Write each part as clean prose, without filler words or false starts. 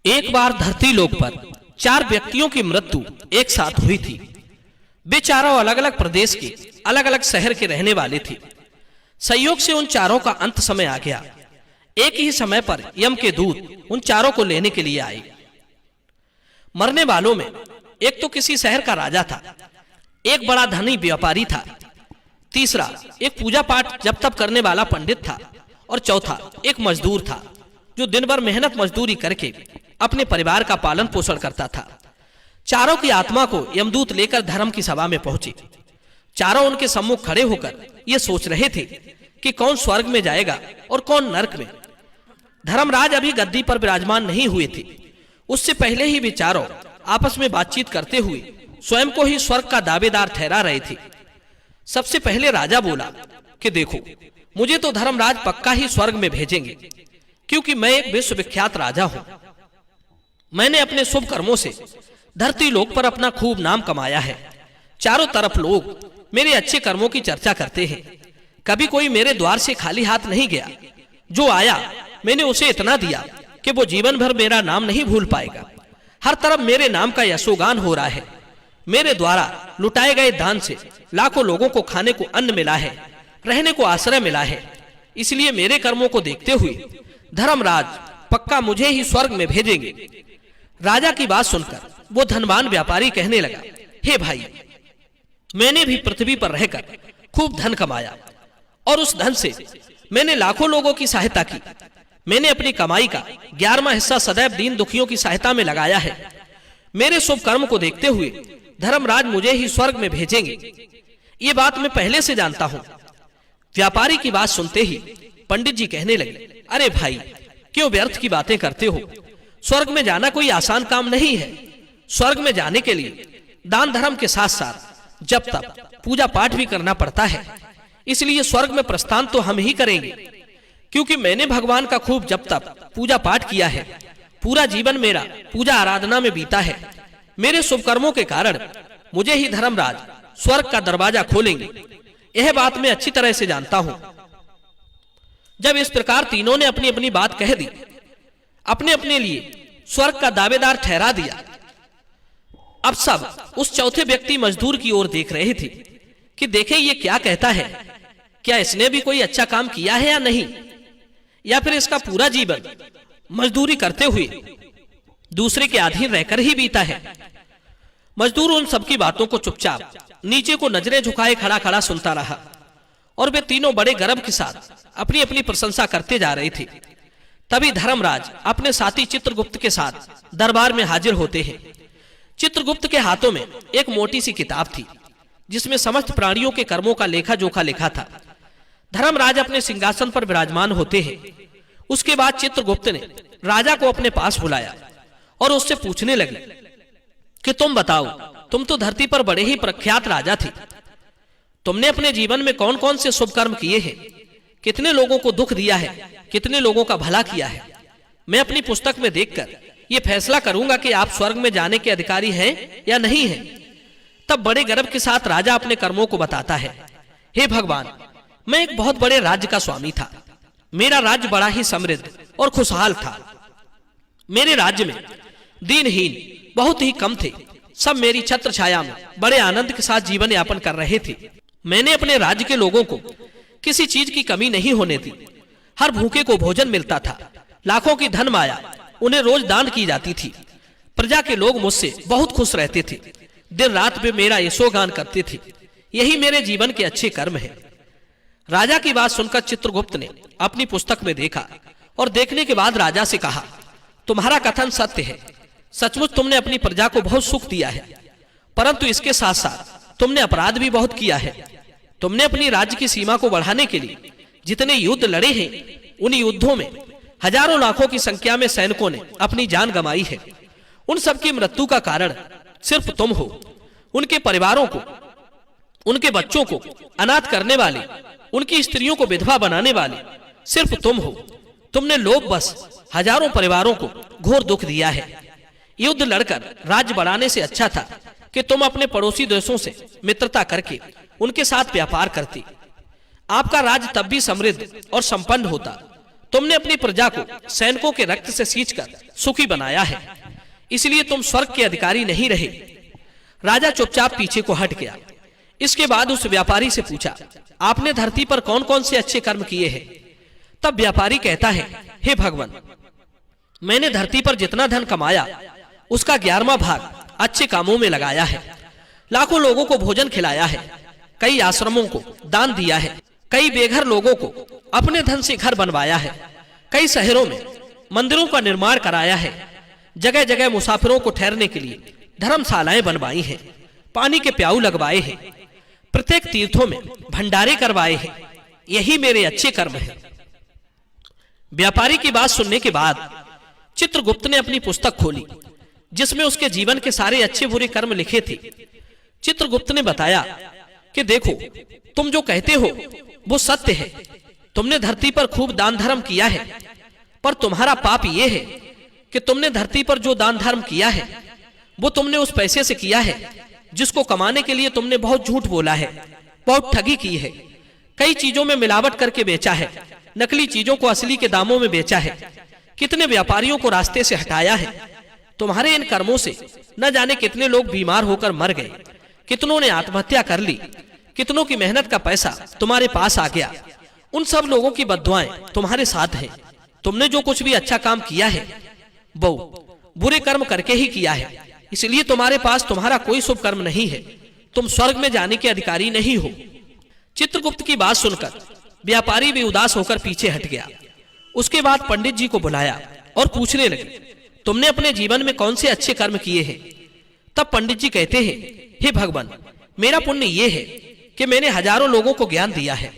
एक बार धरती लोक पर 4 व्यक्तियों की मृत्यु एक साथ हुई थी। वे चारों अलग अलग प्रदेश के अलग अलग शहर के रहने वाले थे। संयोग से उन चारों का अंत समय आ गया। एक ही समय पर यम के दूत उन चारों को लेने के लिए आए। मरने वालों में एक तो किसी शहर का राजा था, एक बड़ा धनी व्यापारी था, तीसरा एक पूजा पाठ जप तप करने वाला पंडित था और चौथा एक मजदूर था जो दिन भर मेहनत मजदूरी करके अपने परिवार का पालन पोषण करता था। चारों की आत्मा को यमदूत लेकर धर्म की सभा में पहुंचे। चारों उनके सम्मुख खड़े होकर ये सोच रहे थे कि कौन स्वर्ग में जाएगा और कौन नरक में। धर्मराज अभी गद्दी पर विराजमान नहीं हुए थे। उससे पहले ही वे चारों आपस में बातचीत करते हुए स्वयं को ही स्वर्ग का दावेदार ठहरा रहे थे। सबसे पहले राजा बोला कि देखो, मुझे तो धर्मराज पक्का ही स्वर्ग में भेजेंगे, क्योंकि मैं एक विश्वविख्यात राजा हूं। मैंने अपने शुभ कर्मों से धरती लोक पर अपना खूब नाम कमाया है। चारों तरफ लोग मेरे अच्छे कर्मों की चर्चा करते हैं। कभी कोई मेरे द्वार से खाली हाथ नहीं गया। जो आया मैंने उसे इतना दिया कि वो जीवन भर मेरा नाम नहीं भूल पाएगा। हर तरफ मेरे नाम का यशोगान हो रहा है। मेरे द्वारा लुटाए गए दान से लाखों लोगों को खाने को अन्न मिला है, रहने को आश्रय मिला है। इसलिए मेरे कर्मों को देखते हुए धर्मराज पक्का मुझे ही स्वर्ग में भेजेंगे। राजा की बात सुनकर वो धनवान व्यापारी कहने लगा, हे भाई, मैंने भी पृथ्वी पर रहकर खूब धन कमाया और उस धन से मैंने लाखों लोगों की सहायता की। मैंने अपनी कमाई का 11वां हिस्सा सदैव दीन दुखियों की सहायता में लगाया है। मेरे शुभ कर्म को देखते हुए धर्मराज मुझे ही स्वर्ग में भेजेंगे। ये बात मैं पहले से जानता हूं। व्यापारी की बात सुनते ही पंडित जी कहने लगे, अरे भाई, क्यों व्यर्थ की बातें करते हो? स्वर्ग में जाना कोई आसान काम नहीं है। स्वर्ग में जाने के लिए दान धर्म के साथ साथ जब तक पूजा पाठ भी करना पड़ता है। इसलिए स्वर्ग में प्रस्थान तो हम ही करेंगे, क्योंकि मैंने भगवान का खूब जब तक पूजा पाठ किया है। पूरा जीवन मेरा पूजा आराधना में बीता है। मेरे शुभ कर्मों के कारण मुझे ही धर्मराज स्वर्ग का दरवाजा खोलेंगे। यह बात मैं अच्छी तरह से जानता हूं। जब इस प्रकार तीनों ने अपनी अपनी बात कह दी, अपने अपने लिए स्वर्ग का दावेदार ठहरा दिया, अब सब उस चौथे व्यक्ति मजदूर की ओर देख रहे थे कि देखें ये क्या कहता है। क्या इसने भी कोई अच्छा काम किया है या नहीं, या फिर इसका पूरा जीवन मजदूरी करते हुए दूसरे के अधीन रहकर ही बीता है। मजदूर उन सबकी बातों को चुपचाप नीचे को नजरें झुकाए खड़ा खड़ा सुनता रहा और वे तीनों बड़े गर्व के साथ अपनी अपनी प्रशंसा करते जा रहे थे। तभी धर्मराज अपने साथी चित्रगुप्त के साथ दरबार में हाजिर होते हैं। चित्रगुप्त के हाथों में एक मोटी सी किताब थी जिसमें समस्त प्राणियों के कर्मों का लेखा जोखा लिखा था। धर्मराज अपने सिंहासन पर विराजमान होते हैं। उसके बाद चित्रगुप्त ने राजा को अपने पास बुलाया और उससे पूछने लगे कि तुम बताओ, तुम तो धरती पर बड़े ही प्रख्यात राजा थे। तुमने अपने जीवन में कौन कौन से शुभ कर्म किए हैं? कितने लोगों को दुख दिया है, कितने लोगों का भला किया है? मैं अपनी पुस्तक में देखकर यह फैसला करूंगा कि आप स्वर्ग में जाने के अधिकारी हैं या नहीं हैं। तब बड़े गर्व के साथ राजा अपने कर्मों को बताता है, हे भगवान, मैं एक बहुत बड़े राज्य का स्वामी था। मेरा राज्य बड़ा ही समृद्ध और खुशहाल था। मेरे राज्य में दीनहीन बहुत ही कम थे। सब मेरी छत्र छाया में बड़े आनंद के साथ जीवन यापन कर रहे थे। मैंने अपने राज्य के लोगों को किसी चीज की कमी नहीं होने दी। हर भूखे को भोजन मिलता था। लाखों की धन माया उन्हें रोज दान की जाती थी। प्रजा के लोग मुझसे बहुत खुश रहते थे। दिन रात वे मेरा यशोगान करते थे। यही मेरे जीवन के अच्छे कर्म हैं। राजा की बात सुनकर चित्रगुप्त ने अपनी पुस्तक में देखा और देखने के बाद राजा से कहा, तुम्हारा कथन सत्य है। सचमुच तुमने अपनी प्रजा को बहुत सुख दिया है, परंतु इसके साथ साथ तुमने अपराध भी बहुत किया है। तुमने अपनी राज्य की सीमा को बढ़ाने के लिए जितने युद्ध लड़े हैं, उन युद्धों में हजारों लाखों की संख्या में सैनिकों ने अपनी जान गंवाई है। उन सबकी मृत्यु का कारण सिर्फ तुम हो। उनके परिवारों को, उनके बच्चों को अनाथ करने वाले, उनकी स्त्रियों को विधवा बनाने वाले सिर्फ तुम हो। तुमने लोभवश हजारों परिवारों को घोर दुख दिया है। युद्ध लड़कर राज्य बढ़ाने से अच्छा था कि तुम अपने पड़ोसी देशों से मित्रता करके उनके साथ व्यापार करते। आपका राज्य तब भी समृद्ध और संपन्न होता, तुमने अपनी प्रजा को सैनिकों के रक्त से सींचकर सुखी बनाया है, इसलिए तुम स्वर्ग के अधिकारी नहीं रहे। राजा चुपचाप पीछे को हट गया। इसके बाद उस व्यापारी से पूछा, आपने धरती पर कौन कौन से अच्छे कर्म किए हैं? तब व्यापारी कहता है, हे भगवान, मैंने धरती पर जितना धन कमाया उसका 11वां भाग अच्छे कामों में लगाया है। लाखों लोगों को भोजन खिलाया है, कई आश्रमों को दान दिया है, कई बेघर लोगों को अपने धन से घर बनवाया है, कई शहरों में मंदिरों का निर्माण कराया है, जगह जगह मुसाफिरों को ठहरने के लिए धर्मशालाएं बनवाई हैं, पानी के प्याऊ लगवाए हैं, प्रत्येक तीर्थों में भंडारे करवाए हैं। यही मेरे अच्छे कर्म हैं। व्यापारी की बात सुनने के बाद चित्रगुप्त ने अपनी पुस्तक खोली, जिसमें उसके जीवन के सारे अच्छे बुरे कर्म लिखे थे। चित्रगुप्त ने बताया कि देखो, तुम जो कहते हो वो सत्य है। तुमने धरती पर खूब दान धर्म किया है, पर तुम्हारा पाप ये है कि तुमने धरती पर जो दान धर्म किया है वो तुमने उस पैसे से किया है जिसको कमाने के लिए तुमने बहुत झूठ बोला है, बहुत ठगी की है, कई चीजों में मिलावट करके बेचा है, नकली चीजों को असली के दामों में बेचा है, कितने व्यापारियों को रास्ते से हटाया है। तुम्हारे इन कर्मों से न जाने कितने लोग बीमार होकर मर गए, कितनों ने आत्महत्या कर ली, कितनों की मेहनत का पैसा तुम्हारे पास आ गया। उन सब लोगों की बद्दुआएं तुम्हारे साथ हैं। तुमने जो कुछ भी अच्छा काम किया है वो बुरे कर्म करके ही किया है, इसलिए तुम्हारे पास तुम्हारा कोई शुभ कर्म नहीं है। तुम स्वर्ग में जाने के अधिकारी नहीं हो। चित्रगुप्त की बात सुनकर व्यापारी भी उदास होकर पीछे हट गया। उसके बाद पंडित जी को बुलाया और पूछने लगे, तुमने अपने जीवन में कौन से अच्छे कर्म किए हैं? तब पंडित जी कहते हैं, हे भगवान, मेरा पुण्य ये है कि मैंने हजारों लोगों को ज्ञान दिया है,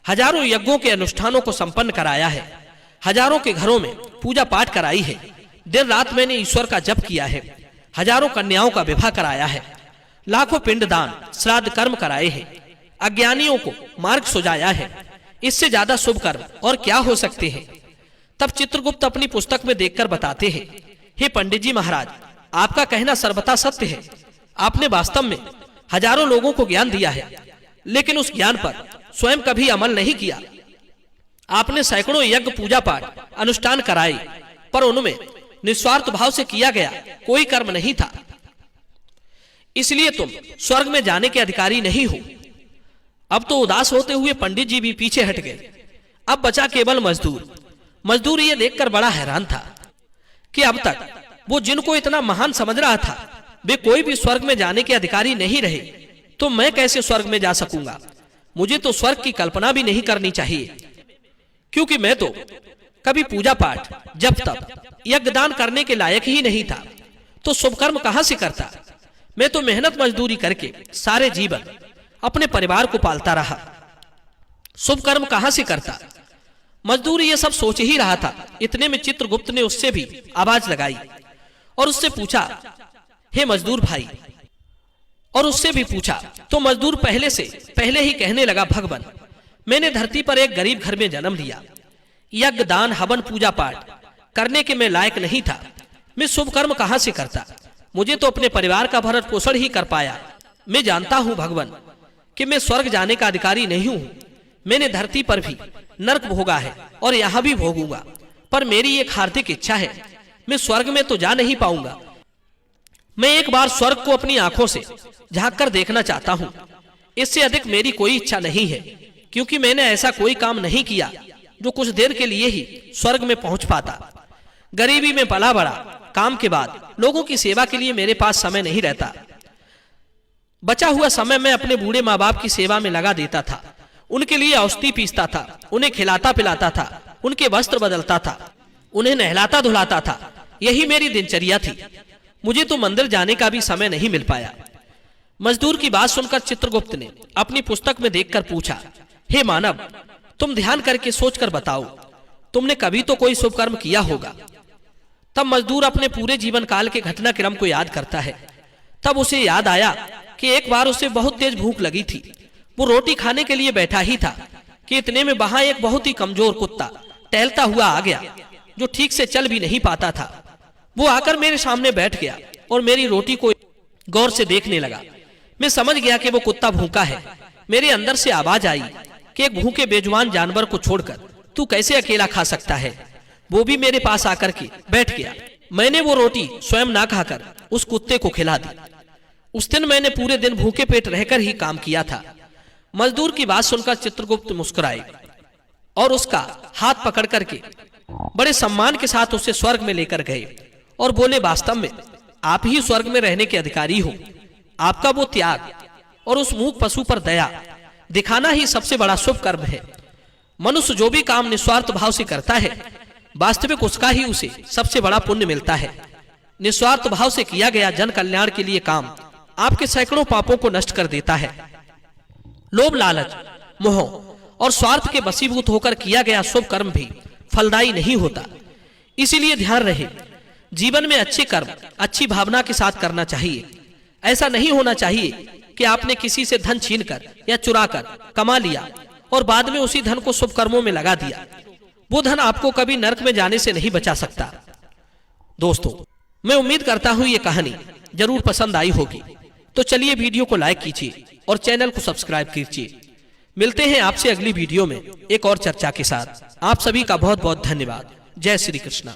हजारों यज्ञों के अनुष्ठानों को संपन्न कराया है, हजारों के घरों में पूजा पाठ कराई है, दिन रात मैंने ईश्वर का जप किया है, हजारों कन्याओं का विवाह कराया है, लाखों पिंडदान श्राद्ध कर्म कराए हैं, अज्ञानियों को मार्ग सुझाया है। इससे ज्यादा शुभ कर्म और क्या हो सकते हैं? तब चित्रगुप्त अपनी पुस्तक में देखकर बताते हैं, हे पंडित जी महाराज, आपका कहना सर्वथा सत्य है। आपने वास्तव में हजारों लोगों को ज्ञान दिया है, लेकिन उस ज्ञान पर स्वयं कभी अमल नहीं किया। आपने सैकड़ों यज्ञ पूजा पाठ अनुष्ठान कराए, पर उनमें निस्वार्थ भाव से किया गया कोई कर्म नहीं था। इसलिए तुम स्वर्ग में जाने के अधिकारी नहीं हो। अब तो उदास होते हुए पंडित जी भी पीछे हट गए। अब बचा केवल मजदूर। मजदूर ये देखकर बड़ा हैरान था कि अब तक वो जिनको इतना महान समझ रहा था वे कोई भी स्वर्ग में जाने के अधिकारी नहीं रहे, तो मैं कैसे स्वर्ग में जा सकूंगा? मुझे तो स्वर्ग की कल्पना भी नहीं करनी चाहिए, क्योंकि मैं तो कभी पूजा पाठ जब तब यज्ञ दान करने के लायक ही नहीं था, तो शुभ कर्म कहां से करता? मैं तो मेहनत मजदूरी करके सारे जीवन अपने परिवार को पालता रहा, शुभ कर्म कहां से करता? मजदूर ये सब सोच ही रहा था। इतने में चित्रगुप्त ने उससे भी आवाज लगाई और उससे पूछा, हे मजदूर भाई, और उससे भी पूछा। तो मजदूर पहले ही कहने लगा, भगवान, मैंने धरती पर एक गरीब घर में जन्म लिया। यज्ञ दान हवन पूजा पाठ करने के मैं लायक नहीं था। मैं शुभ कर्म कहां से करता? मुझे तो अपने परिवार का भरण पोषण ही कर पाया। मैं जानता हूं भगवान कि मैं स्वर्ग जाने का अधिकारी नहीं हूं। मैंने धरती पर भी नरक भोगा है और यहां भी भोगूंगा, पर मेरी एक हार्दिक इच्छा है, मैं स्वर्ग में तो जा नहीं पाऊंगा। मैं एक बार स्वर्ग को अपनी आंखों से झांक कर देखना चाहता हूं। इससे अधिक मेरी कोई इच्छा नहीं है, क्योंकि मैंने ऐसा कोई काम नहीं किया जो कुछ देर के लिए ही स्वर्ग में पहुंच पाता। गरीबी में पला बड़ा, काम के बाद लोगों की सेवा के लिए मेरे पास समय नहीं रहता। बचा हुआ समय मैं अपने बूढ़े माँ बाप की सेवा में लगा देता था। उनके लिए औषधि पीसता था, उन्हें खिलाता पिलाता था, उनके वस्त्र बदलता था, उन्हें नहलाता धुलाता था। यही मेरी दिनचर्या थी। मुझे तो मंदिर जाने का भी समय नहीं मिल पाया। मजदूर की बात सुनकर चित्रगुप्त ने अपनी पुस्तक में देखकर पूछा, हे मानव, तुम ध्यान करके सोचकर बताओ, तुमने कभी तो कोई शुभ कर्म किया होगा। तब मजदूर अपने पूरे जीवन काल के घटनाक्रम को याद करता है। तब उसे याद आया कि एक बार उसे बहुत तेज भूख लगी थी। वो रोटी खाने के लिए बैठा ही था कि इतने में वहां एक बहुत ही कमजोर कुत्ता टहलता हुआ आ गया, जो ठीक से चल भी नहीं पाता था। वो आकर मेरे सामने बैठ गया और मेरी रोटी को गौर से देखने लगा। मैं समझ गया कि वो कुत्ता भूखा है। मेरे अंदर से आवाज आई कि एक भूखे बेजुबान जानवर को छोड़कर तू कैसे अकेला खा सकता है। वो भी मेरे पास आकर के बैठ गया। मैंने वो रोटी स्वयं ना खाकर उस कुत्ते को खिला दी। उस दिन मैंने पूरे दिन भूखे पेट रहकर ही काम किया था। मजदूर की बात सुनकर चित्रगुप्त मुस्कुराए और उसका हाथ पकड़ करके बड़े सम्मान के साथ उसे स्वर्ग में लेकर गए और बोले, वास्तव में आप ही स्वर्ग में रहने के अधिकारी हो। आपका वो त्याग और उस मूक पशु पर दया दिखाना ही सबसे बड़ा शुभ कर्म है। मनुष्य जो भी काम निस्वार्थ भाव से करता है, वास्तविक उसका ही उसे सबसे बड़ा पुण्य मिलता है। निस्वार्थ भाव से किया गया जन कल्याण के लिए काम आपके सैकड़ों पापों को नष्ट कर देता है। लोभ, लालच, मोह और स्वार्थ के वशीभूत होकर किया गया शुभ कर्म भी फलदायी नहीं होता। इसीलिए ध्यान रहे, जीवन में अच्छे कर्म अच्छी भावना के साथ करना चाहिए। ऐसा नहीं होना चाहिए कि आपने किसी से धन छीनकर या चुराकर कमा लिया और बाद में उसी धन को शुभ कर्मों में लगा दिया। वो धन आपको कभी नरक में जाने से नहीं बचा सकता। दोस्तों, मैं उम्मीद करता हूं ये कहानी जरूर पसंद आई होगी। तो चलिए वीडियो को लाइक कीजिए और चैनल को सब्सक्राइब कीजिए। मिलते हैं आपसे अगली वीडियो में एक और चर्चा के साथ। आप सभी का बहुत बहुत धन्यवाद। जय श्री कृष्णा।